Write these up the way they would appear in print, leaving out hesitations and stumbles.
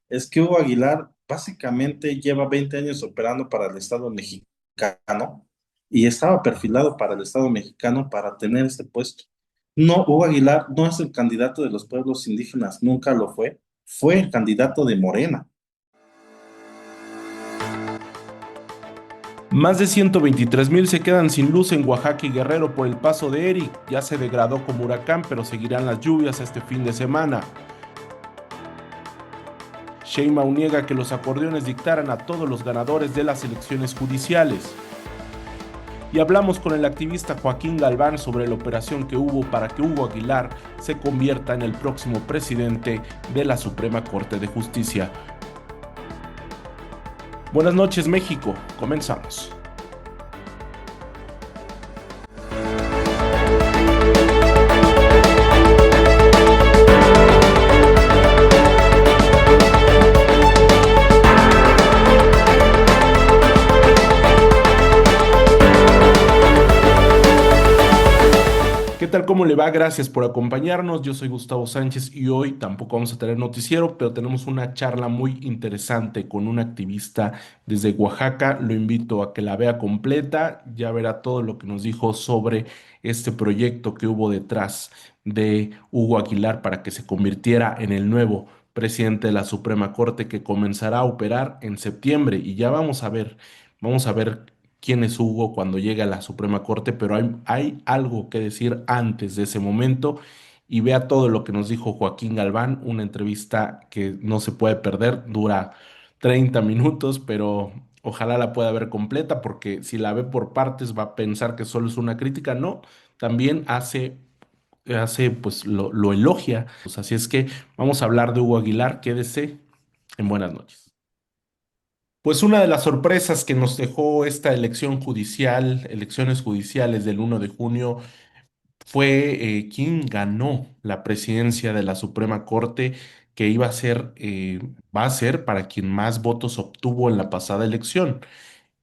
es que Hugo Aguilar básicamente lleva 20 años operando para el Estado mexicano y estaba perfilado para el Estado mexicano para tener este puesto. No, Hugo Aguilar no es el candidato de los pueblos indígenas, nunca lo fue el candidato de Morena. Más de 123,000 se quedan sin luz en Oaxaca y Guerrero por el paso de Eric. Ya se degradó como huracán, pero seguirán las lluvias este fin de semana. Sheinbaum niega que los acordeones dictaran a todos los ganadores de las elecciones judiciales. Y hablamos con el activista Joaquín Galván sobre la operación que hubo para que Hugo Aguilar se convierta en el próximo presidente de la Suprema Corte de Justicia. Buenas noches, México. Comenzamos. ¿Qué tal? ¿Cómo le va? Gracias por acompañarnos. Yo soy Gustavo Sánchez y hoy tampoco vamos a tener noticiero, pero tenemos una charla muy interesante con un activista desde Oaxaca. Lo invito a que la vea completa. Ya verá todo lo que nos dijo sobre este proyecto que hubo detrás de Hugo Aguilar para que se convirtiera en el nuevo presidente de la Suprema Corte que comenzará a operar en septiembre. Y ya vamos a ver quién es Hugo cuando llegue a la Suprema Corte, pero hay algo que decir antes de ese momento y vea todo lo que nos dijo Joaquín Galván, una entrevista que no se puede perder, dura 30 minutos, pero ojalá la pueda ver completa porque si la ve por partes va a pensar que solo es una crítica, no, también hace pues lo elogia. Pues así es que vamos a hablar de Hugo Aguilar, quédese en buenas noches. Pues una de las sorpresas que nos dejó esta elección judicial, elecciones judiciales del 1 de junio, fue quién ganó la presidencia de la Suprema Corte, que va a ser para quien más votos obtuvo en la pasada elección.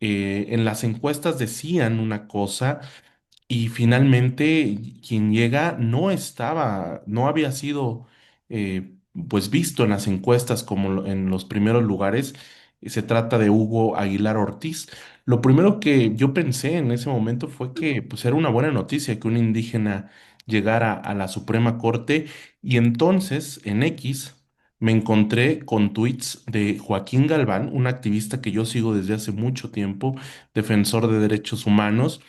En las encuestas decían una cosa y finalmente quien llega no había sido pues visto en las encuestas como en los primeros lugares. Se trata de Hugo Aguilar Ortiz. Lo primero que yo pensé en ese momento fue que pues era una buena noticia que un indígena llegara a la Suprema Corte y entonces en X me encontré con tweets de Joaquín Galván, un activista que yo sigo desde hace mucho tiempo, defensor de derechos humanos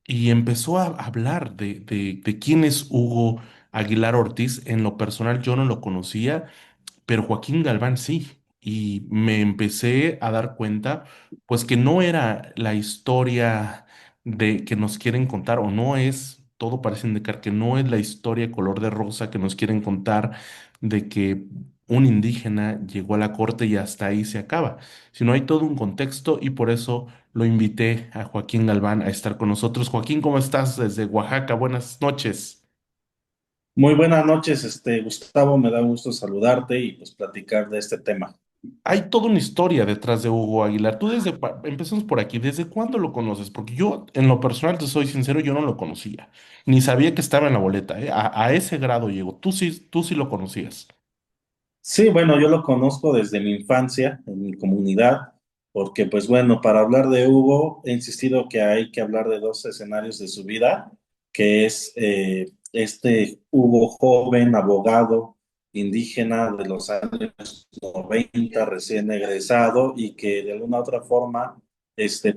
y empezó a hablar de quién es Hugo Aguilar Ortiz. En lo personal yo no lo conocía, pero Joaquín Galván sí. Y me empecé a dar cuenta, pues que no era la historia de que nos quieren contar, o no es, todo parece indicar que no es la historia color de rosa que nos quieren contar de que un indígena llegó a la corte y hasta ahí se acaba, sino hay todo un contexto y por eso lo invité a Joaquín Galván a estar con nosotros. Joaquín, ¿cómo estás desde Oaxaca? Buenas noches. Muy buenas noches, Gustavo, me da gusto saludarte y pues platicar de este tema. Hay toda una historia detrás de Hugo Aguilar. Empecemos por aquí, ¿desde cuándo lo conoces? Porque yo, en lo personal, te soy sincero, yo no lo conocía, ni sabía que estaba en la boleta, ¿eh? A ese grado llegó. Tú sí lo conocías. Sí, bueno, yo lo conozco desde mi infancia, en mi comunidad, porque pues bueno, para hablar de Hugo, he insistido que hay que hablar de dos escenarios de su vida, que es este Hugo joven, abogado, indígena de los años 90, recién egresado, y que de alguna otra forma,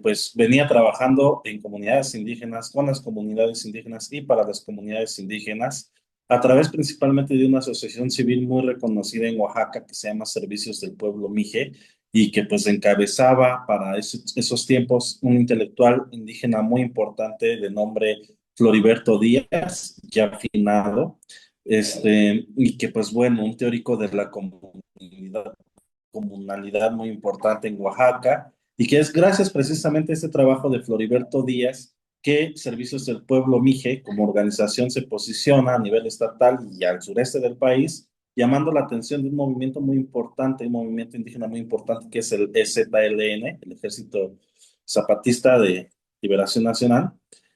pues venía trabajando en comunidades indígenas, con las comunidades indígenas y para las comunidades indígenas a través principalmente de una asociación civil muy reconocida en Oaxaca que se llama Servicios del Pueblo Mije y que pues encabezaba para esos tiempos un intelectual indígena muy importante de nombre Floriberto Díaz, ya afinado, y que pues bueno, un teórico de la comunalidad muy importante en Oaxaca y que es gracias precisamente a este trabajo de Floriberto Díaz que Servicios del Pueblo Mije como organización se posiciona a nivel estatal y al sureste del país, llamando la atención de un movimiento muy importante, un movimiento indígena muy importante que es el EZLN, el Ejército Zapatista de Liberación Nacional,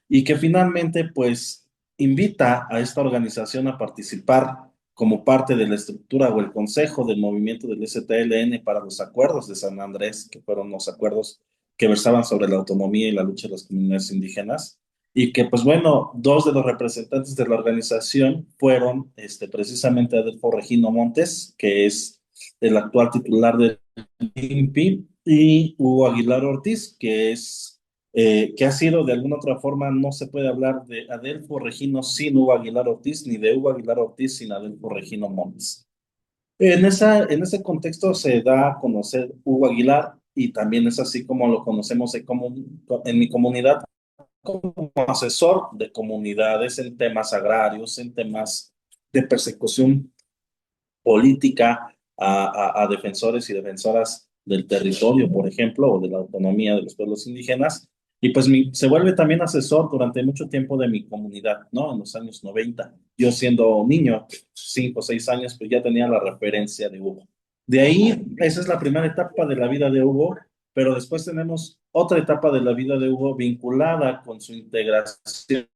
y que finalmente pues invita a esta organización a participar como parte de la estructura o el consejo del movimiento del STLN para los acuerdos de San Andrés, que fueron los acuerdos que versaban sobre la autonomía y la lucha de las comunidades indígenas, y que pues bueno, dos de los representantes de la organización fueron precisamente Adelfo Regino Montes, que es el actual titular del INPI, y Hugo Aguilar Ortiz, que ha sido de alguna otra forma, no se puede hablar de Adelfo Regino sin Hugo Aguilar Ortiz, ni de Hugo Aguilar Ortiz sin Adelfo Regino Montes. En ese contexto se da a conocer Hugo Aguilar y también es así como lo conocemos en mi comunidad como asesor de comunidades en temas agrarios, en temas de persecución política a defensores y defensoras del territorio, por ejemplo, o de la autonomía de los pueblos indígenas. Y pues se vuelve también asesor durante mucho tiempo de mi comunidad, ¿no? En los años 90. Yo siendo niño, 5 o 6 años, pues ya tenía la referencia de Hugo. De ahí, esa es la primera etapa de la vida de Hugo, pero después tenemos otra etapa de la vida de Hugo vinculada con su integración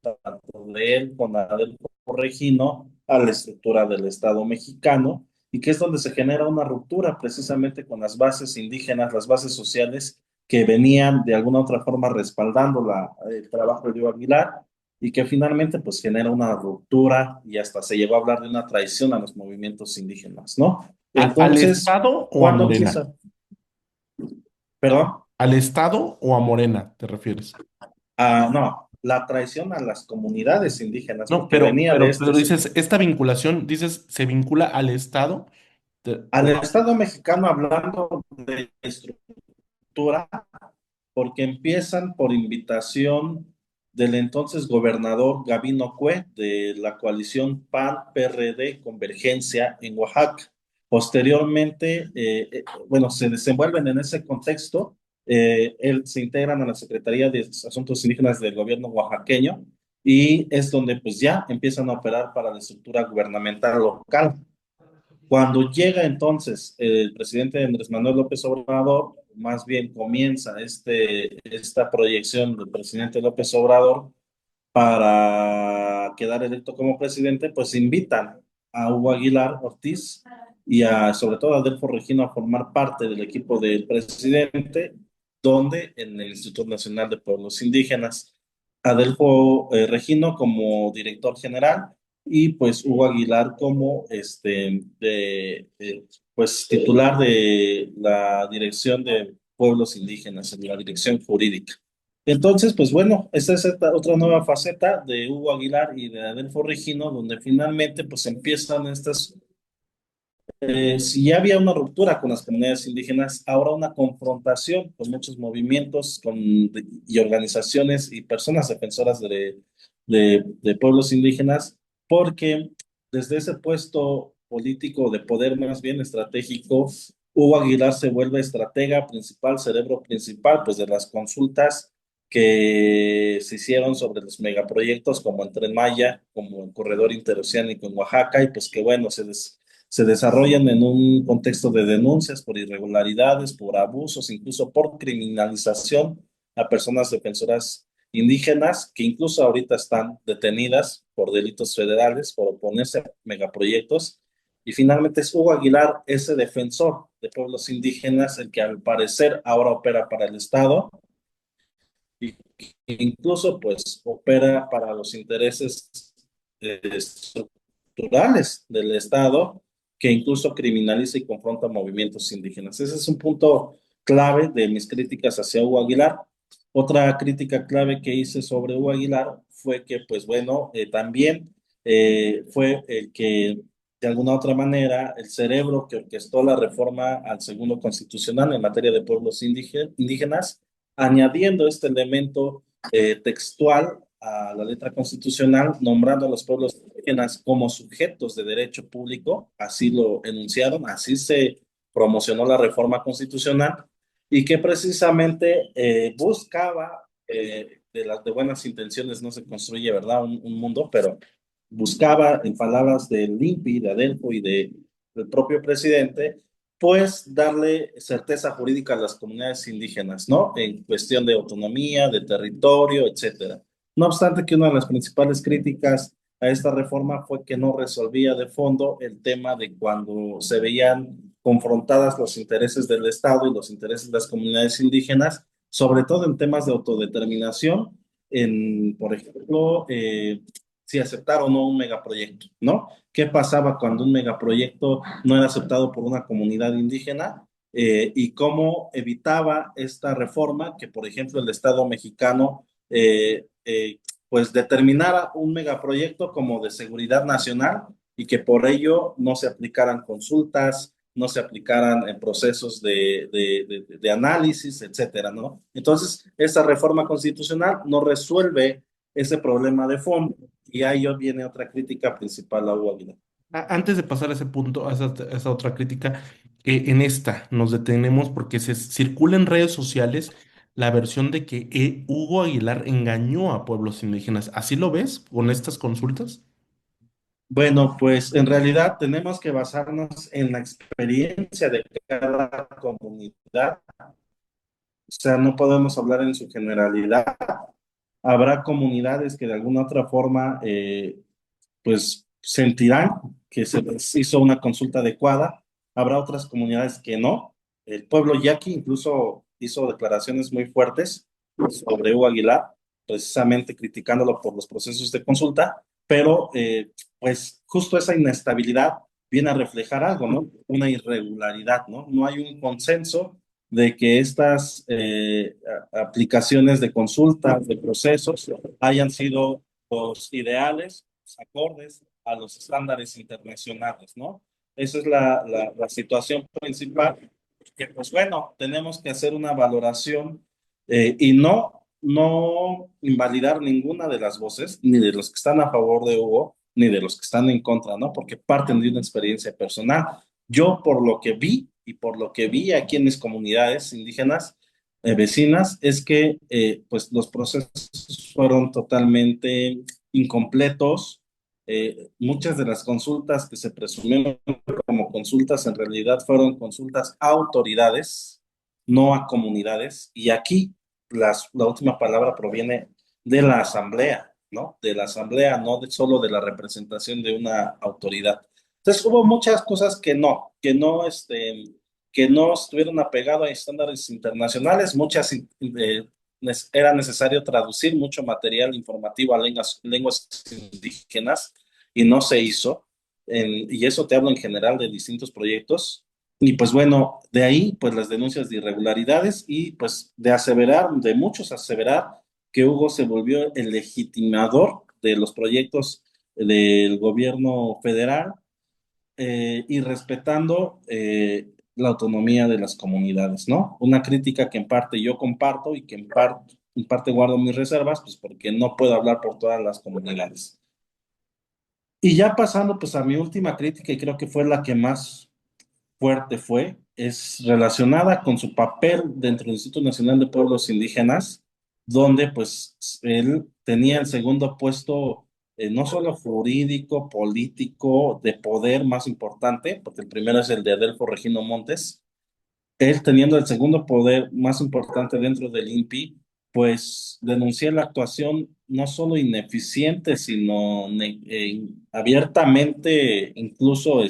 tanto de él con Adelfo Regino a la estructura del Estado mexicano y que es donde se genera una ruptura precisamente con las bases indígenas, las bases sociales que venían de alguna otra forma respaldando el trabajo de Diego Aguilar y que finalmente pues genera una ruptura y hasta se llegó a hablar de una traición a los movimientos indígenas, ¿no? ¿Al Entonces, Estado o a ¿cuándo Morena? empieza? Perdón. ¿Al Estado o a Morena te refieres? No, la traición a las comunidades indígenas, No, porque venía de pero estos. dices, esta vinculación, dices, se vincula al Estado. Al Estado mexicano hablando de estructura, porque empiezan por invitación del entonces gobernador Gabino Cue de la coalición PAN-PRD Convergencia en Oaxaca. Posteriormente, bueno, se desenvuelven en ese contexto, se integran a la Secretaría de Asuntos Indígenas del gobierno oaxaqueño y es donde pues ya empiezan a operar para la estructura gubernamental local. Cuando llega entonces el presidente Andrés Manuel López Obrador, más bien comienza esta proyección del presidente López Obrador para quedar electo como presidente, pues invitan a Hugo Aguilar Ortiz y sobre todo a Adelfo Regino a formar parte del equipo del presidente, donde en el Instituto Nacional de Pueblos Indígenas, Adelfo Regino como director general y pues Hugo Aguilar como pues titular de la Dirección de Pueblos Indígenas, en la dirección jurídica. Entonces, pues bueno, esta es otra nueva faceta de Hugo Aguilar y de Adelfo Regino, donde finalmente pues empiezan si ya había una ruptura con las comunidades indígenas, ahora una confrontación con muchos movimientos y organizaciones y personas defensoras de pueblos indígenas, porque desde ese puesto político de poder más bien estratégico, Hugo Aguilar se vuelve estratega principal, cerebro principal, pues de las consultas que se hicieron sobre los megaproyectos como el Tren Maya, como el Corredor Interoceánico en Oaxaca, y pues que bueno, se desarrollan en un contexto de denuncias por irregularidades, por abusos, incluso por criminalización a personas defensoras indígenas que incluso ahorita están detenidas por delitos federales por oponerse a megaproyectos. Y finalmente es Hugo Aguilar, ese defensor de pueblos indígenas, el que al parecer ahora opera para el Estado y que incluso pues opera para los intereses estructurales del Estado que incluso criminaliza y confronta movimientos indígenas. Ese es un punto clave de mis críticas hacia Hugo Aguilar. Otra crítica clave que hice sobre Hugo Aguilar fue que, pues bueno, también fue el que, de alguna otra manera, el cerebro que orquestó la reforma al segundo constitucional en materia de pueblos indígenas, añadiendo este elemento textual a la letra constitucional, nombrando a los pueblos indígenas como sujetos de derecho público, así lo enunciaron, así se promocionó la reforma constitucional, y que precisamente buscaba, de buenas intenciones no se construye, ¿verdad? Un mundo, pero buscaba, en palabras del INPI, de Adelfo y del propio presidente, pues darle certeza jurídica a las comunidades indígenas, ¿no? En cuestión de autonomía, de territorio, etcétera. No obstante que una de las principales críticas a esta reforma fue que no resolvía de fondo el tema de cuando se veían confrontadas los intereses del Estado y los intereses de las comunidades indígenas, sobre todo en temas de autodeterminación, por ejemplo, si aceptar o no un megaproyecto, ¿no? ¿Qué pasaba cuando un megaproyecto no era aceptado por una comunidad indígena? Y cómo evitaba esta reforma que, por ejemplo, el Estado mexicano pues determinara un megaproyecto como de seguridad nacional y que por ello no se aplicaran consultas, no se aplicaran en procesos de análisis, etcétera, ¿no? Entonces, esta reforma constitucional no resuelve ese problema de fondo y ahí viene otra crítica principal a Hugo Aguilar. Antes de pasar a ese punto, a esa otra crítica, en esta nos detenemos porque se circula en redes sociales la versión de que Hugo Aguilar engañó a pueblos indígenas. ¿Así lo ves con estas consultas? Bueno, pues en realidad tenemos que basarnos en la experiencia de cada comunidad, o sea, no podemos hablar en su generalidad. Habrá comunidades que de alguna otra forma, pues sentirán que se les hizo una consulta adecuada. Habrá otras comunidades que no. El pueblo yaqui incluso hizo declaraciones muy fuertes sobre Hugo Aguilar, precisamente criticándolo por los procesos de consulta, pero pues justo esa inestabilidad viene a reflejar algo, ¿no? Una irregularidad, ¿no? No hay un consenso de que estas aplicaciones de consultas, de procesos, hayan sido los ideales, los acordes a los estándares internacionales, ¿no? Esa es la situación principal, que pues bueno, tenemos que hacer una valoración y no invalidar ninguna de las voces, ni de los que están a favor de Hugo, ni de los que están en contra, ¿no? Porque parten de una experiencia personal. Yo por lo que vi y por lo que vi aquí en mis comunidades indígenas, vecinas, es que pues los procesos fueron totalmente incompletos. Muchas de las consultas que se presumieron como consultas en realidad fueron consultas a autoridades, no a comunidades. Y aquí la última palabra proviene de la asamblea, ¿no? De la asamblea, no solo de la representación de una autoridad. Entonces hubo muchas cosas que no estuvieron apegadas a estándares internacionales, muchas era necesario traducir mucho material informativo a lenguas indígenas y no se hizo. Y eso te hablo en general de distintos proyectos. Y pues bueno, de ahí pues las denuncias de irregularidades y pues de aseverar, de muchos aseverar que Hugo se volvió el legitimador de los proyectos del gobierno federal y respetando la autonomía de las comunidades, ¿no? Una crítica que en parte yo comparto y que en parte guardo mis reservas, pues porque no puedo hablar por todas las comunidades. Y ya pasando pues a mi última crítica y creo que fue la que más fuerte fue, es relacionada con su papel dentro del Instituto Nacional de Pueblos Indígenas, donde pues él tenía el segundo puesto, no solo jurídico, político, de poder más importante, porque el primero es el de Adelfo Regino Montes, él teniendo el segundo poder más importante dentro del INPI, pues denuncié la actuación no solo ineficiente, sino abiertamente, incluso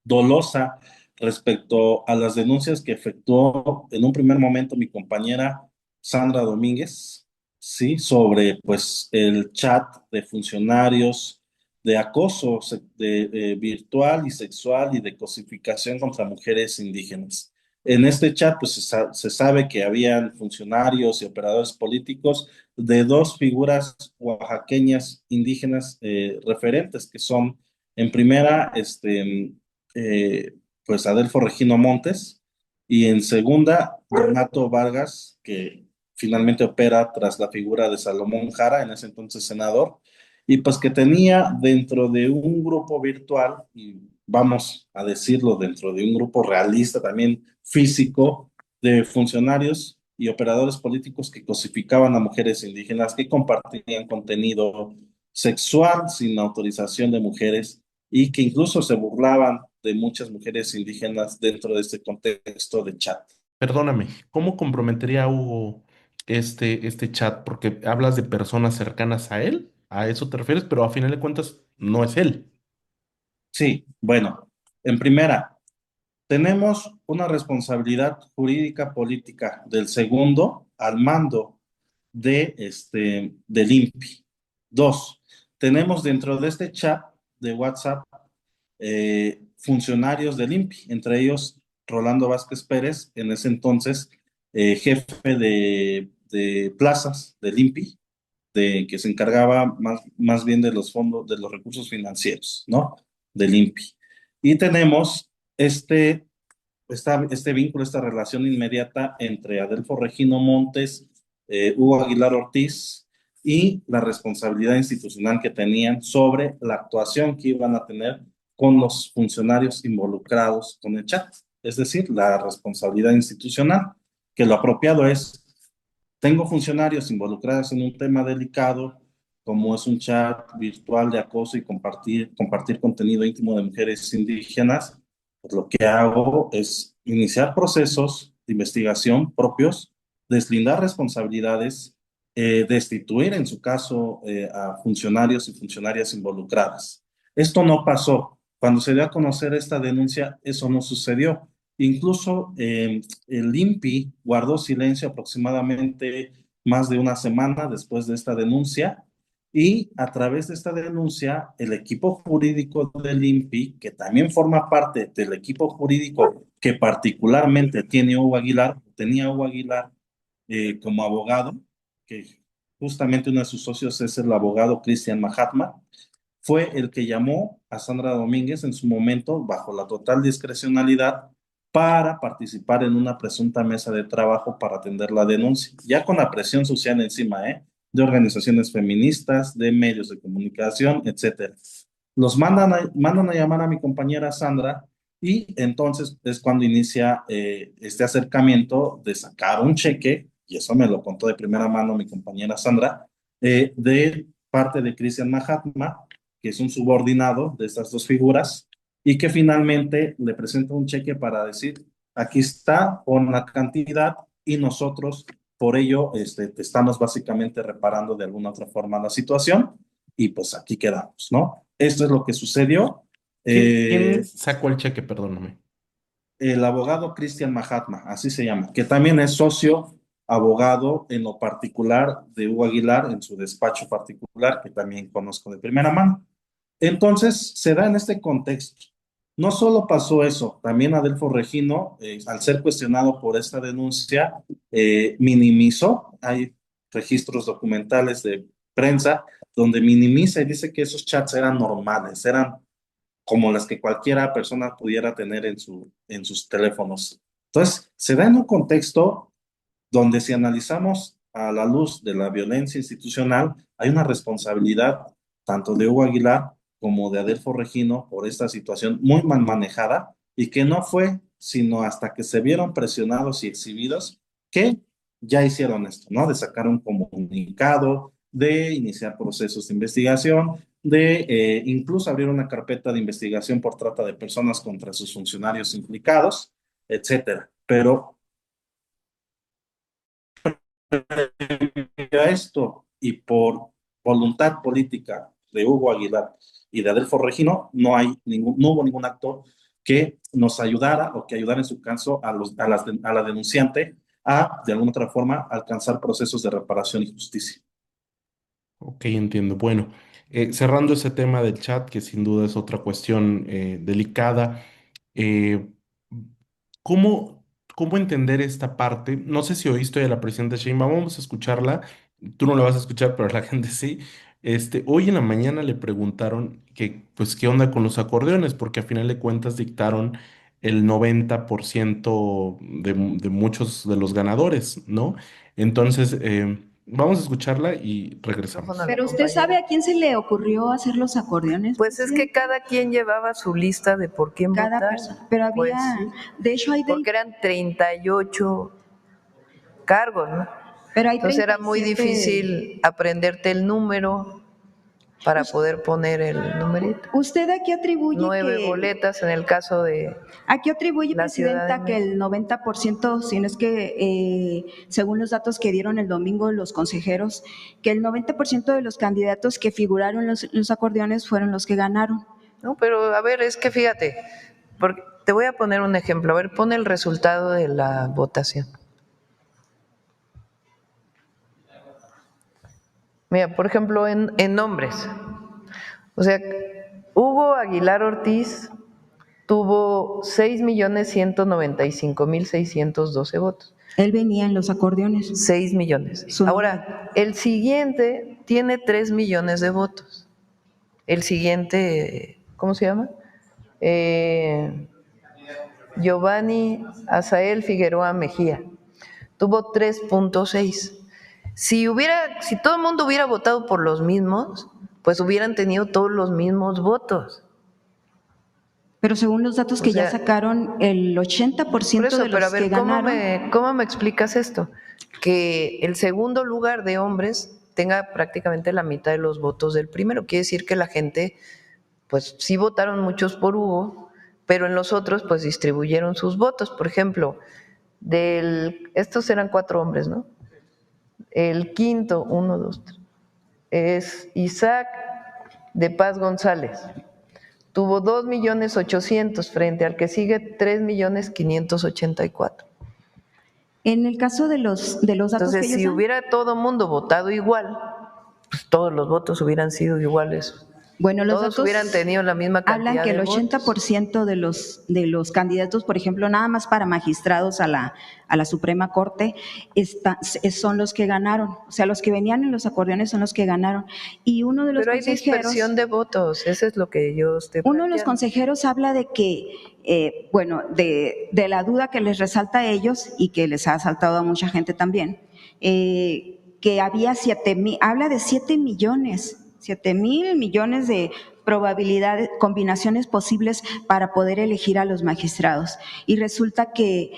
dolosa respecto a las denuncias que efectuó en un primer momento mi compañera Sandra Domínguez, sí, sobre pues el chat de funcionarios de acoso virtual y sexual y de cosificación contra mujeres indígenas. En este chat, pues se sabe que habían funcionarios y operadores políticos de dos figuras oaxaqueñas indígenas referentes, que son, en primera, eh, pues Adelfo Regino Montes, y en segunda, Donato Vargas, que finalmente opera tras la figura de Salomón Jara, en ese entonces senador, y pues que tenía dentro de un grupo virtual, y vamos a decirlo, dentro de un grupo realista también físico, de funcionarios y operadores políticos que cosificaban a mujeres indígenas, que compartían contenido sexual sin autorización de mujeres y que incluso se burlaban de muchas mujeres indígenas dentro de este contexto de chat. Perdóname, ¿cómo comprometería a Hugo este chat? Porque hablas de personas cercanas a él. a eso te refieres, pero a final de cuentas no es él. Sí, bueno, en primera, tenemos una responsabilidad jurídica política del segundo al mando del INPI. Dos, tenemos dentro de este chat de WhatsApp funcionarios del INPI, entre ellos Rolando Vázquez Pérez, en ese entonces jefe de plazas del INPI, que se encargaba más bien de los fondos, de los recursos financieros, ¿no? Del INPI. Y tenemos este vínculo, esta relación inmediata entre Adelfo Regino Montes, Hugo Aguilar Ortiz y la responsabilidad institucional que tenían sobre la actuación que iban a tener con los funcionarios involucrados con el chat. Es decir, la responsabilidad institucional, que lo apropiado es, tengo funcionarios involucrados en un tema delicado, como es un chat virtual de acoso y compartir contenido íntimo de mujeres indígenas. Pues lo que hago es iniciar procesos de investigación propios, deslindar responsabilidades, destituir en su caso a funcionarios y funcionarias involucradas. Esto no pasó. Cuando se dio a conocer esta denuncia, eso no sucedió. Incluso el INPI guardó silencio aproximadamente más de una semana después de esta denuncia y a través de esta denuncia el equipo jurídico del INPI, que también forma parte del equipo jurídico que particularmente tenía Hugo Aguilar como abogado, que justamente uno de sus socios es el abogado Cristian Mahatma, fue el que llamó a Sandra Domínguez en su momento, bajo la total discrecionalidad, para participar en una presunta mesa de trabajo para atender la denuncia, ya con la presión social encima, de organizaciones feministas, de medios de comunicación, etcétera. Los mandan a llamar a mi compañera Sandra y entonces es cuando inicia este acercamiento de sacar un cheque, y eso me lo contó de primera mano mi compañera Sandra, de parte de Cristian Mahatma, que es un subordinado de estas dos figuras, y que finalmente le presenta un cheque para decir, aquí está con la cantidad y nosotros por ello te estamos básicamente reparando de alguna otra forma la situación y pues aquí quedamos, ¿no? Esto es lo que sucedió. ¿Quién Eh, sacó el cheque? Perdóname. el abogado Cristian Mahatma, así se llama, que también es socio abogado en lo particular de Hugo Aguilar, en su despacho particular, que también conozco de primera mano. Entonces, se da en este contexto. No solo pasó eso, también Adelfo Regino, al ser cuestionado por esta denuncia, minimizó, hay registros documentales de prensa donde minimiza y dice que esos chats eran normales, eran como las que cualquiera persona pudiera tener en sus teléfonos. Entonces, se da en un contexto donde si analizamos a la luz de la violencia institucional, hay una responsabilidad tanto de Hugo Aguilar como de Adelfo Regino por esta situación muy mal manejada y que no fue sino hasta que se vieron presionados y exhibidos que ya hicieron esto, ¿no? De sacar un comunicado, de iniciar procesos de investigación, de incluso abrir una carpeta de investigación por trata de personas contra sus funcionarios implicados, etcétera. Pero a esto y por voluntad política de Hugo Aguilar y de Adelfo Regino, no hubo ningún acto que nos ayudara o que ayudara en su caso a la denunciante a, de alguna otra forma, alcanzar procesos de reparación y justicia. Ok, entiendo. Bueno, cerrando ese tema del chat, que sin duda es otra cuestión delicada, eh, ¿cómo, cómo entender esta parte? No sé si oíste de la presidenta Sheinbaum, vamos a escucharla. Tú no la vas a escuchar, pero la gente sí. Hoy en la mañana le preguntaron que, pues, qué onda con los acordeones, porque a final de cuentas dictaron el 90% de muchos de los ganadores, ¿no? Entonces, vamos a escucharla y regresamos. Pero usted sabe a quién se le ocurrió hacer los acordeones. Pues es que cada quien llevaba su lista de por quién Cada votar. persona. Pero había, Pues sí, de hecho hay porque eran 38 cargos, ¿no? pero hay Entonces era muy 37. difícil aprenderte el número para poder poner el numerito. ¿Usted a qué atribuye 9 boletas en el caso de ¿A qué atribuye, la Ciudad Presidenta, de que el 90%, si no es que, según los datos que dieron el domingo los consejeros, que el 90% de los candidatos que figuraron en los acordeones fueron los que ganaron? No, pero a ver, es que fíjate, porque te voy a poner un ejemplo. A ver, pon el resultado de la votación. Mira, por ejemplo, en nombres. O sea, Hugo Aguilar Ortiz tuvo 6.195.612 votos. Él venía en los acordeones. 6 millones. Su Ahora, el siguiente tiene 3 millones de votos. El siguiente, ¿cómo se llama? Giovanni Azael Figueroa Mejía. Tuvo 3.6. Si todo el mundo hubiera votado por los mismos, pues hubieran tenido todos los mismos votos. Pero según los datos que ya sacaron, el 80% Por eso, de pero a los que ver, ganaron… ¿cómo me explicas esto? Que el segundo lugar de hombres tenga prácticamente la mitad de los votos del primero. Quiere decir que la gente, pues sí votaron muchos por Hugo, pero en los otros pues distribuyeron sus votos. Por ejemplo, estos eran 4 hombres, ¿no? El quinto, 1, 2, 3, es Isaac de Paz González. Tuvo 2.800.000 frente al que sigue 3.584.000. En el caso de los datos Entonces, que ellos si dan… hubiera todo mundo votado igual, pues todos los votos hubieran sido iguales. Bueno, los Todos datos hubieran tenido la misma cantidad hablan que el de votos. 80% de los candidatos, por ejemplo, nada más para magistrados a la Suprema Corte, son los que ganaron. O sea, los que venían en los acordeones son los que ganaron. Y uno de los Pero hay consejeros… dispersión de votos, eso es lo que yo estoy Uno de los planteando. consejeros habla de que, de la duda que les resalta a ellos y que les ha saltado a mucha gente también, que había 7,000, habla de 7,000 millones de probabilidades, combinaciones posibles para poder elegir a los magistrados. Y resulta que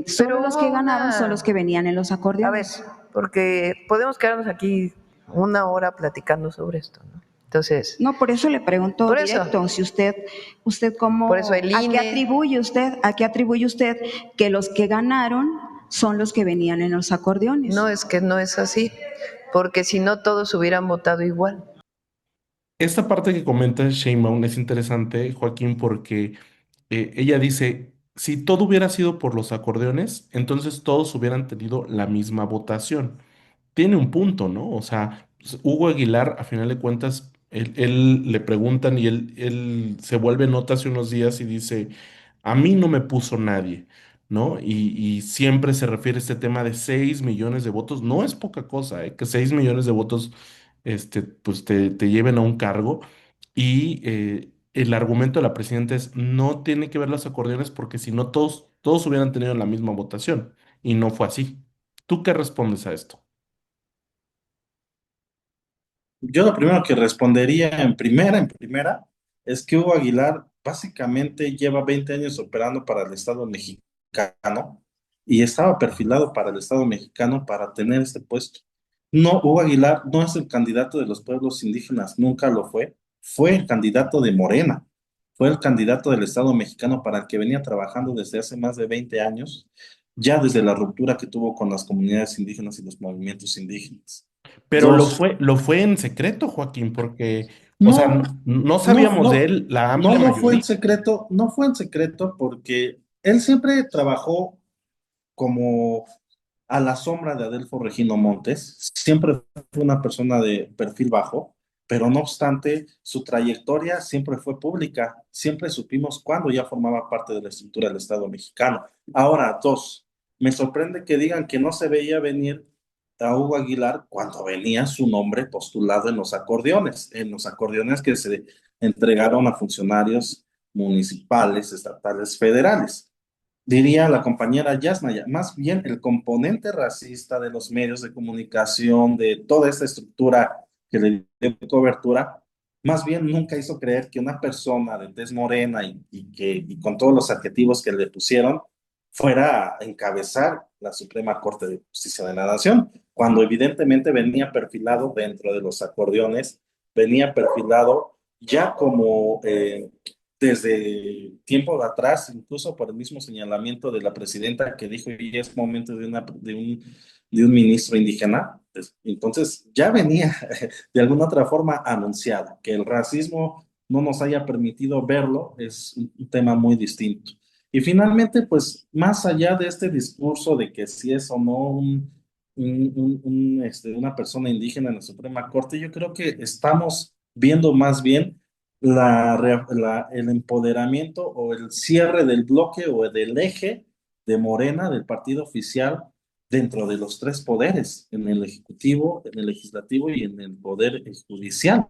solo los que ganaron son los que venían en los A ver, acordeones. porque podemos quedarnos aquí 1 hora platicando sobre esto, ¿no? Entonces, No, por eso le pregunto por eso. directo, si usted cómo, Por eso el ¿a qué INE. atribuye usted que los que ganaron son los que venían en los acordeones? No, es que no es así, porque si no todos hubieran votado igual. Esta parte que comenta Sheinbaum es interesante, Joaquín, porque ella dice, si todo hubiera sido por los acordeones, entonces todos hubieran tenido la misma votación. Tiene un punto, ¿no? O sea, Hugo Aguilar, a final de cuentas, él le preguntan y él se vuelve nota hace unos días y dice, a mí no me puso nadie, ¿no? Y siempre se refiere a este tema de 6 millones de votos. No es poca cosa, ¿eh? Que 6 millones de votos, pues te lleven a un cargo. Y el argumento de la presidenta es, no tiene que ver los acordeones porque si no todos hubieran tenido la misma votación. Y no fue así. ¿Tú qué respondes a esto? Yo lo primero que respondería en primera, es que Hugo Aguilar básicamente lleva 20 años operando para el Estado mexicano y estaba perfilado para el Estado mexicano para tener este puesto. No, Hugo Aguilar no es el candidato de los pueblos indígenas, nunca lo fue el candidato de Morena, fue el candidato del Estado mexicano para el que venía trabajando desde hace más de 20 años, ya desde la ruptura que tuvo con las comunidades indígenas y los movimientos indígenas. Pero Dos, lo fue en secreto, Joaquín, porque, o sea, no, no no, sabíamos de no, él la no, amplia no fue en mayoría. secreto, no fue en secreto porque él siempre trabajó como a la sombra de Adelfo Regino Montes, siempre fue una persona de perfil bajo, pero no obstante, su trayectoria siempre fue pública, siempre supimos cuándo ya formaba parte de la estructura del Estado mexicano. Ahora, dos, me sorprende que digan que no se veía venir a Hugo Aguilar cuando venía su nombre postulado en los acordeones que se entregaron a funcionarios municipales, estatales, federales. Diría la compañera Yasnaya, más bien el componente racista de los medios de comunicación, de toda esta estructura que le dio cobertura, más bien nunca hizo creer que una persona de tez morena y con todos los adjetivos que le pusieron fuera a encabezar la Suprema Corte de Justicia de la Nación, cuando evidentemente venía perfilado dentro de los acordeones venía perfilado ya como desde tiempo de atrás, incluso por el mismo señalamiento de la presidenta que dijo ya es momento de un ministro indígena. Pues, entonces ya venía de alguna otra forma anunciado. Que el racismo no nos haya permitido verlo es un tema muy distinto. Y finalmente, pues más allá de este discurso de que si es o no una persona indígena en la Suprema Corte, yo creo que estamos viendo más bien el empoderamiento o el cierre del bloque o del eje de Morena, del partido oficial, dentro de los tres poderes, en el ejecutivo, en el legislativo y en el poder judicial.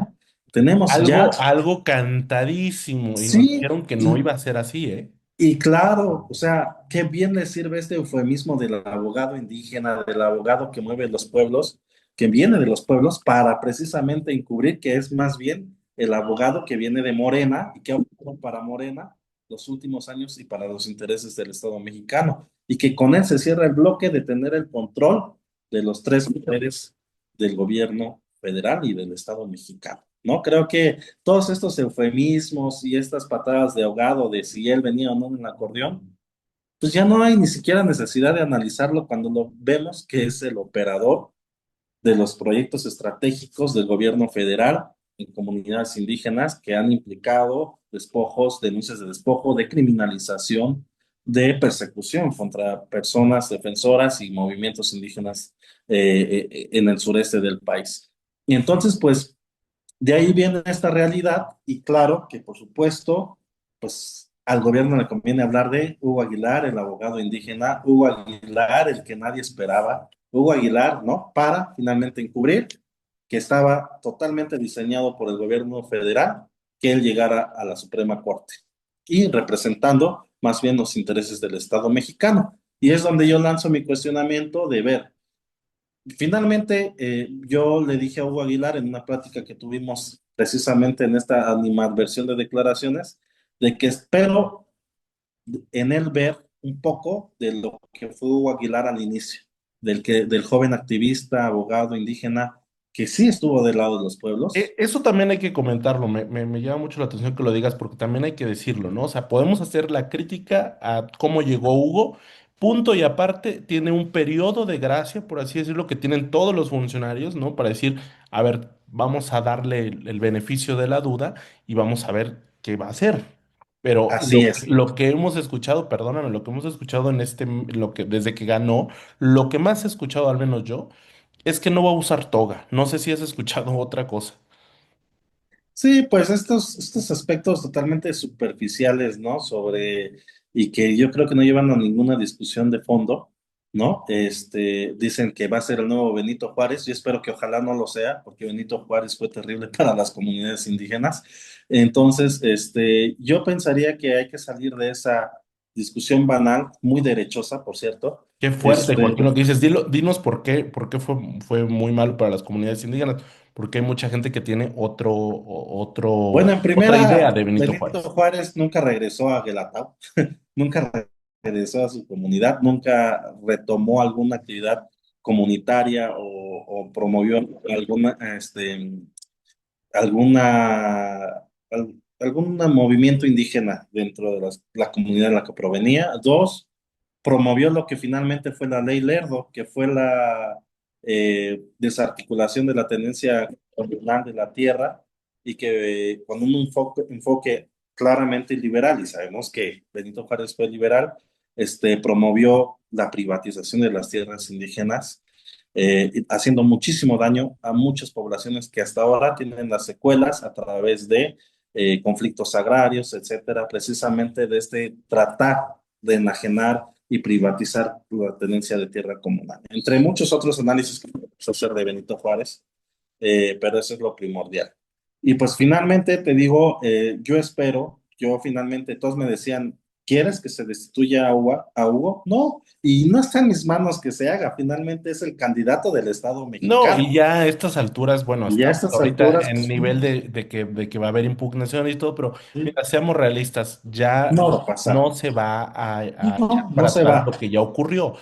Tenemos ya, Algo cantadísimo y nos sí, dijeron que no y, iba a ser así, ¿eh? y claro, o sea, qué bien le sirve este eufemismo del abogado indígena, del abogado que mueve los pueblos, que viene de los pueblos, para precisamente encubrir que es más bien el abogado que viene de Morena y que ha operado para Morena los últimos años y para los intereses del Estado mexicano. Y que con él se cierra el bloque de tener el control de los tres poderes del gobierno federal y del Estado mexicano. ¿No? Creo que todos estos eufemismos y estas patadas de ahogado de si él venía o no en el acordeón, pues ya no hay ni siquiera necesidad de analizarlo cuando lo vemos que es el operador de los proyectos estratégicos del gobierno federal en comunidades indígenas que han implicado despojos, denuncias de despojo, de criminalización, de persecución contra personas defensoras y movimientos indígenas en el sureste del país. Y entonces, pues, de ahí viene esta realidad y claro que por supuesto, pues al gobierno le conviene hablar de Hugo Aguilar, el abogado indígena, Hugo Aguilar, el que nadie esperaba, Hugo Aguilar, ¿no? Para finalmente encubrir que estaba totalmente diseñado por el gobierno federal que él llegara a la Suprema Corte y representando más bien los intereses del Estado mexicano. Y es donde yo lanzo mi cuestionamiento de ver. Finalmente, yo le dije a Hugo Aguilar en una plática que tuvimos precisamente en esta animadversión de declaraciones, de que espero en él ver un poco de lo que fue Hugo Aguilar al inicio, del joven activista, abogado indígena, que sí estuvo del lado de los pueblos. Eso también hay que comentarlo, me llama mucho la atención que lo digas porque también hay que decirlo, ¿no? O sea, podemos hacer la crítica a cómo llegó Hugo, punto y aparte, tiene un periodo de gracia, por así decirlo, que tienen todos los funcionarios, ¿no? Para decir, a ver, vamos a darle el beneficio de la duda y vamos a ver qué va a hacer. Pero Así es. lo que hemos escuchado, perdóname, lo que hemos escuchado en lo que, desde que ganó, lo que más he escuchado, al menos yo, es que no va a usar toga. No sé si has escuchado otra cosa. Sí, pues estos aspectos totalmente superficiales, ¿no? Y que yo creo que no llevan a ninguna discusión de fondo, ¿no? Dicen que va a ser el nuevo Benito Juárez. Yo espero que ojalá no lo sea, porque Benito Juárez fue terrible para las comunidades indígenas. Entonces, yo pensaría que hay que salir de esa discusión banal, muy derechosa, por cierto. Qué fuerte, Este, Joaquín, lo que dices. Dinos por qué fue muy malo para las comunidades indígenas. Porque hay mucha gente que tiene bueno, en otra idea primera, de Benito Benito Juárez. Juárez nunca regresó a Guelatao. Nunca regresó a su comunidad, nunca retomó alguna actividad comunitaria o promovió alguna, algún movimiento indígena dentro de la comunidad en la que provenía. Dos, promovió lo que finalmente fue la ley Lerdo, que fue la desarticulación de la tenencia comunal de la tierra y que con un enfoque claramente liberal, y sabemos que Benito Juárez fue liberal, promovió la privatización de las tierras indígenas, haciendo muchísimo daño a muchas poblaciones que hasta ahora tienen las secuelas a través de conflictos agrarios, etcétera, precisamente de tratar de enajenar y privatizar la tenencia de tierra comunal, entre muchos otros análisis que podemos hacer de Benito Juárez, pero eso es lo primordial. Y pues finalmente te digo, yo finalmente, todos me decían, ¿quieres que se destituya a Hugo? No, y no está en mis manos que se haga, finalmente es el candidato del Estado No, y mexicano. ya a estas alturas, bueno, Y a estamos estas ahorita alturas, en pues, nivel de que va a haber impugnación y todo, pero sí, mira, seamos realistas, ya no va a pasar. no se va a echar No, no para se atrás va. lo que ya ocurrió.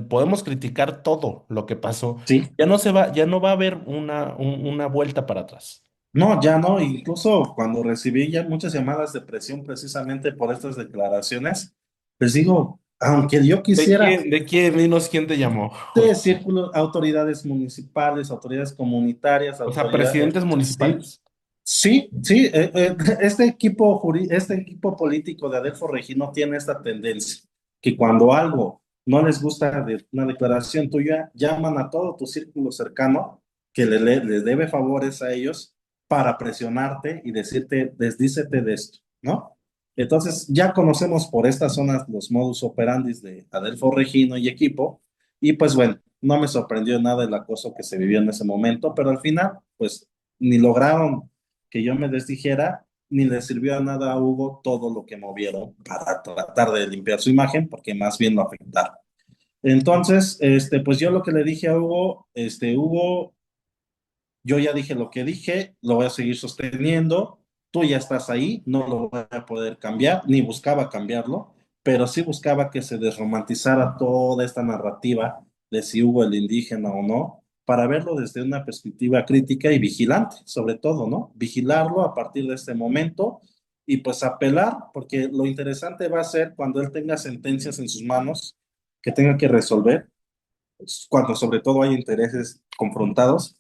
Podemos criticar todo lo que pasó. Sí, Ya no va a haber una vuelta para atrás. no, ya no, incluso cuando recibí ya muchas llamadas de presión precisamente por estas declaraciones, les digo, aunque yo quisiera, De quién? Dinos quién te llamó. de círculos, autoridades municipales, autoridades comunitarias, O sea, autoridades, presidentes sí, municipales. sí, sí, este equipo político de Adelfo Regino tiene esta tendencia, que cuando algo no les gusta de una declaración tuya, llaman a todo tu círculo cercano que le debe favores a ellos para presionarte y decirte, desdícete de esto, ¿no? Entonces, ya conocemos por estas zonas los modus operandis de Adelfo Regino y equipo, y pues bueno, no me sorprendió nada el acoso que se vivió en ese momento, pero al final, pues ni lograron que yo me desdijera, ni le sirvió a nada a Hugo todo lo que movieron para tratar de limpiar su imagen, porque más bien lo afectaron. Entonces, pues yo lo que le dije a Hugo, Hugo, yo ya dije lo que dije, lo voy a seguir sosteniendo, tú ya estás ahí, no lo voy a poder cambiar, ni buscaba cambiarlo, pero sí buscaba que se desromantizara toda esta narrativa de si hubo el indígena o no, para verlo desde una perspectiva crítica y vigilante, sobre todo, ¿no? Vigilarlo a partir de este momento y pues apelar, porque lo interesante va a ser cuando él tenga sentencias en sus manos que tenga que resolver, pues, cuando sobre todo hay intereses confrontados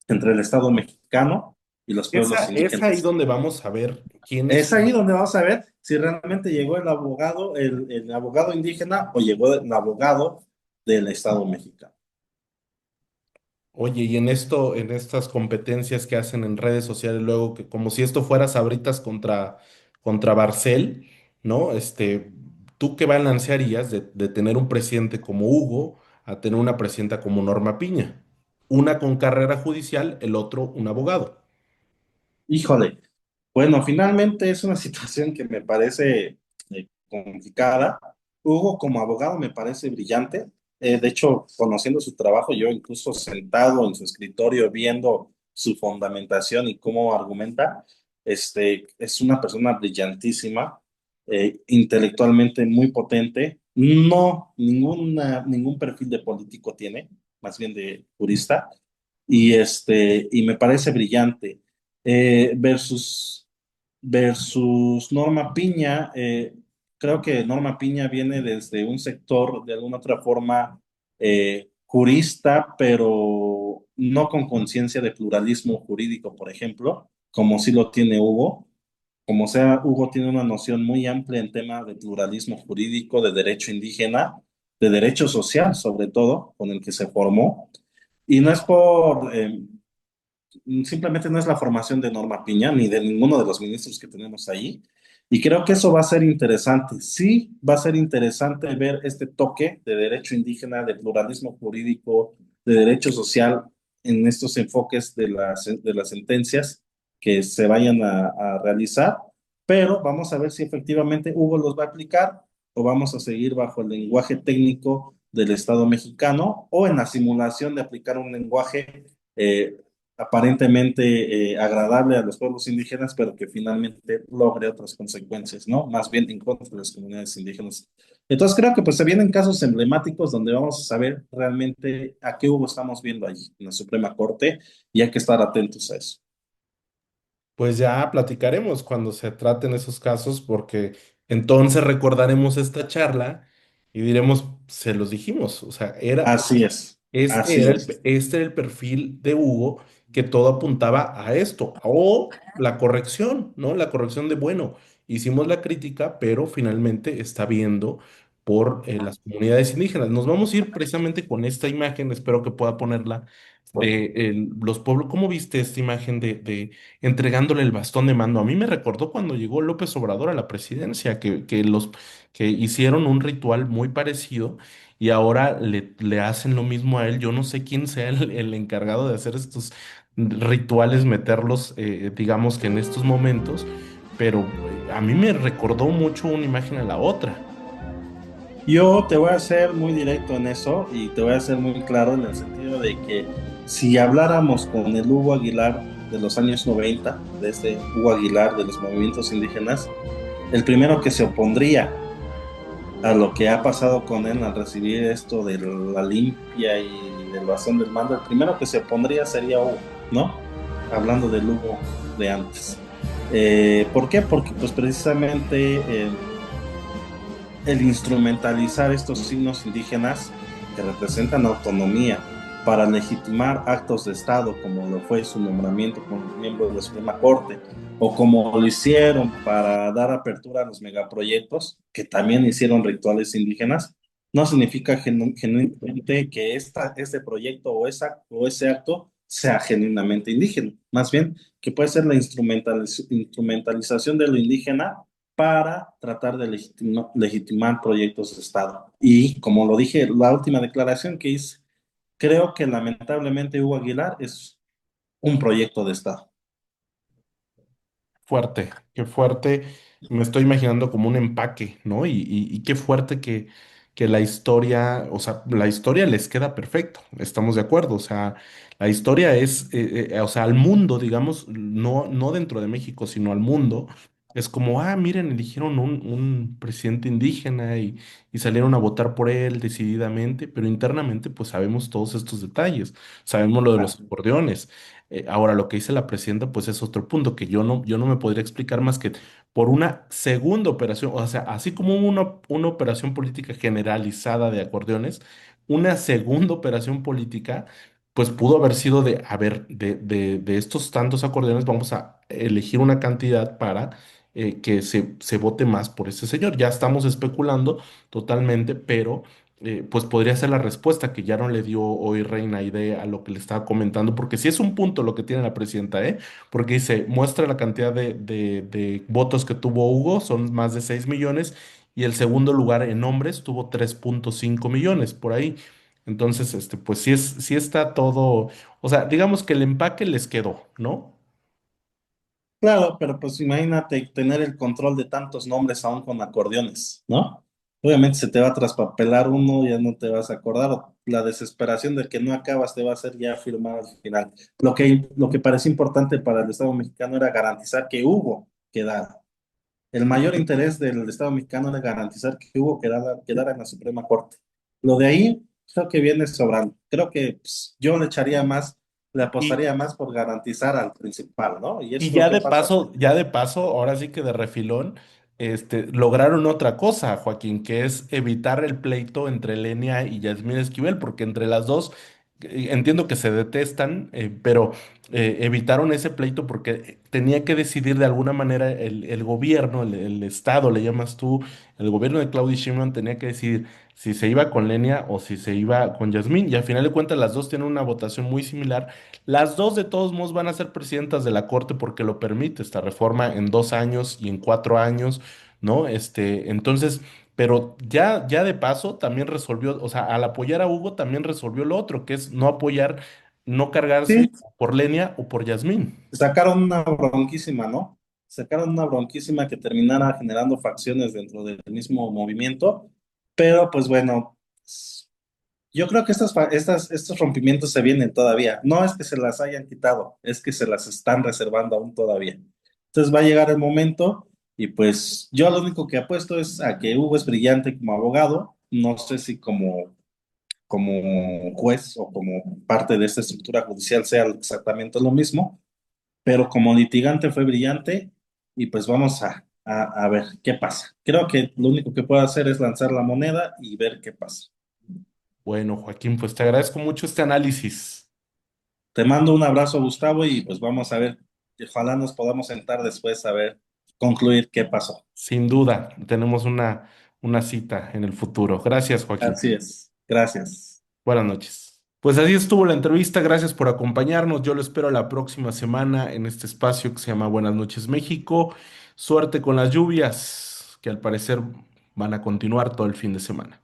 entre el Estado mexicano y los pueblos Es ahí indígenas. donde vamos a ver quiénes Es ahí son. donde vamos a ver si realmente llegó el abogado indígena o llegó el abogado del Estado mexicano. Oye, y en estas competencias que hacen en redes sociales, luego que como si esto fuera Sabritas contra Barcel, ¿no? ¿Tú qué balancearías de tener un presidente como Hugo a tener una presidenta como Norma Piña? Una con carrera judicial, el otro un abogado. Híjole, bueno, finalmente es una situación que me parece complicada. Hugo como abogado me parece brillante. De hecho, conociendo su trabajo, yo incluso sentado en su escritorio viendo su fundamentación y cómo argumenta, es una persona brillantísima, intelectualmente muy potente. No, ningún perfil de político tiene, más bien de jurista, y me parece brillante. Versus Norma Piña, creo que Norma Piña viene desde un sector de alguna otra forma jurista, pero no con conciencia de pluralismo jurídico, por ejemplo, como sí lo tiene Hugo. Como sea, Hugo tiene una noción muy amplia en tema de pluralismo jurídico, de derecho indígena, de derecho social, sobre todo, con el que se formó. Y no es simplemente no es la formación de Norma Piña ni de ninguno de los ministros que tenemos ahí. Y creo que eso va a ser interesante. Sí, va a ser interesante ver este toque de derecho indígena, de pluralismo jurídico, de derecho social en estos enfoques de las sentencias que se vayan a realizar. Pero vamos a ver si efectivamente Hugo los va a aplicar o vamos a seguir bajo el lenguaje técnico del Estado mexicano o en la simulación de aplicar un lenguaje eh, aparentemente agradable a los pueblos indígenas, pero que finalmente logre otras consecuencias, ¿no? Más bien en contra de las comunidades indígenas. Entonces creo que pues se vienen casos emblemáticos donde vamos a saber realmente a qué Hugo estamos viendo allí en la Suprema Corte y hay que estar atentos a eso. Pues ya platicaremos cuando se traten esos casos, porque entonces recordaremos esta charla y diremos, se los dijimos, o sea, Así es, así es. este era el perfil de Hugo que todo apuntaba a esto, o la corrección, ¿no? La corrección de, bueno, hicimos la crítica, pero finalmente está viendo por las comunidades indígenas. Nos vamos a ir precisamente con esta imagen, espero que pueda ponerla, de los pueblos. ¿Cómo viste esta imagen de entregándole el bastón de mando? A mí me recordó cuando llegó López Obrador a la presidencia, que hicieron un ritual muy parecido y ahora le hacen lo mismo a él. Yo no sé quién sea el encargado de hacer estos rituales, meterlos, digamos que en estos momentos, pero a mí me recordó mucho una imagen a la otra. Yo te voy a ser muy directo en eso y te voy a ser muy claro en el sentido de que si habláramos con el Hugo Aguilar de los años 90, de este Hugo Aguilar de los movimientos indígenas, el primero que se opondría a lo que ha pasado con él al recibir esto de la limpia y del bastón del mando, el primero que se opondría sería Hugo, ¿no? Hablando del Hugo de antes. ¿Por qué? Porque pues precisamente el instrumentalizar estos signos indígenas que representan autonomía para legitimar actos de Estado, como lo fue su nombramiento como miembro de la Suprema Corte, o como lo hicieron para dar apertura a los megaproyectos, que también hicieron rituales indígenas, no significa genuinamente que este proyecto o ese acto sea genuinamente indígena. Más bien, que puede ser la instrumentalización de lo indígena para tratar de legitimar proyectos de Estado. Y como lo dije, la última declaración que hice, creo que lamentablemente Hugo Aguilar es un proyecto de Estado. Fuerte, qué fuerte. Me estoy imaginando como un empaque, ¿no? Y qué fuerte que la historia, o sea, la historia les queda perfecto, estamos de acuerdo. O sea, la historia es, o sea, al mundo, digamos, no dentro de México, sino al mundo, es como, ah, miren, eligieron un presidente indígena y salieron a votar por él decididamente, pero internamente, pues sabemos todos estos detalles, sabemos lo de los acordeones. Ahora, lo que dice la presidenta, pues es otro punto que yo no me podría explicar más que por una segunda operación, o sea, así como hubo una operación política generalizada de acordeones, una segunda operación política, pues pudo haber sido de, a ver, de estos tantos acordeones, vamos a elegir una cantidad para que se vote más por ese señor. Ya estamos especulando totalmente, pero pues podría ser la respuesta que ya no le dio hoy Reina Idea a lo que le estaba comentando, porque sí es un punto lo que tiene la presidenta, ¿eh? Porque dice, muestra la cantidad de votos que tuvo Hugo, son más de 6 millones, y el segundo lugar en hombres tuvo 3,5 millones, por ahí. Entonces, pues sí está todo, o sea, digamos que el empaque les quedó, ¿no? Claro, pero pues imagínate tener el control de tantos nombres aún con acordeones, ¿no? Obviamente se te va a traspapelar uno, ya no te vas a acordar, o la desesperación de que no acabas te va a hacer ya firmar al final. Lo que parece importante para el Estado mexicano era garantizar que Hugo quedara. El mayor interés del Estado mexicano era garantizar que Hugo quedara en la Suprema Corte. Lo de ahí creo que viene sobrando. Creo que pues, yo le echaría más, le Y, apostaría más por garantizar al principal, ¿no? Y Y es lo que pasa. ya de paso, ahora sí que de refilón, lograron otra cosa, Joaquín, que es evitar el pleito entre Lenia y Yasmín Esquivel, porque entre las dos entiendo que se detestan, pero evitaron ese pleito porque tenía que decidir de alguna manera el gobierno, el Estado, le llamas tú, el gobierno de Claudia Sheinbaum tenía que decidir si se iba con Lenia o si se iba con Yasmín, y al final de cuentas las dos tienen una votación muy similar. Las dos de todos modos van a ser presidentas de la Corte porque lo permite esta reforma en 2 años y en 4 años, ¿no? Entonces, pero ya de paso también resolvió, o sea, al apoyar a Hugo también resolvió lo otro, que es no apoyar, no cargarse Sí, por Lenia o por Yasmín. sacaron una bronquísima, ¿no? Sacaron una bronquísima que terminara generando facciones dentro del mismo movimiento, pero pues bueno, yo creo que estos rompimientos se vienen todavía. No es que se las hayan quitado, es que se las están reservando aún todavía. Entonces va a llegar el momento y pues yo lo único que apuesto es a que Hugo es brillante como abogado, no sé si como juez o como parte de esta estructura judicial sea exactamente lo mismo, pero como litigante fue brillante y pues vamos a ver qué pasa. Creo que lo único que puedo hacer es lanzar la moneda y ver qué pasa. Bueno, Joaquín, pues te agradezco mucho este análisis. Te mando un abrazo, Gustavo, y pues vamos a ver, ojalá nos podamos sentar después a ver, concluir qué pasó. Sin duda, tenemos una cita en el futuro. Gracias, Joaquín. Así es. Gracias. Buenas noches. Pues así estuvo la entrevista. Gracias por acompañarnos. Yo lo espero la próxima semana en este espacio que se llama Buenas noches, México. Suerte con las lluvias, que al parecer van a continuar todo el fin de semana.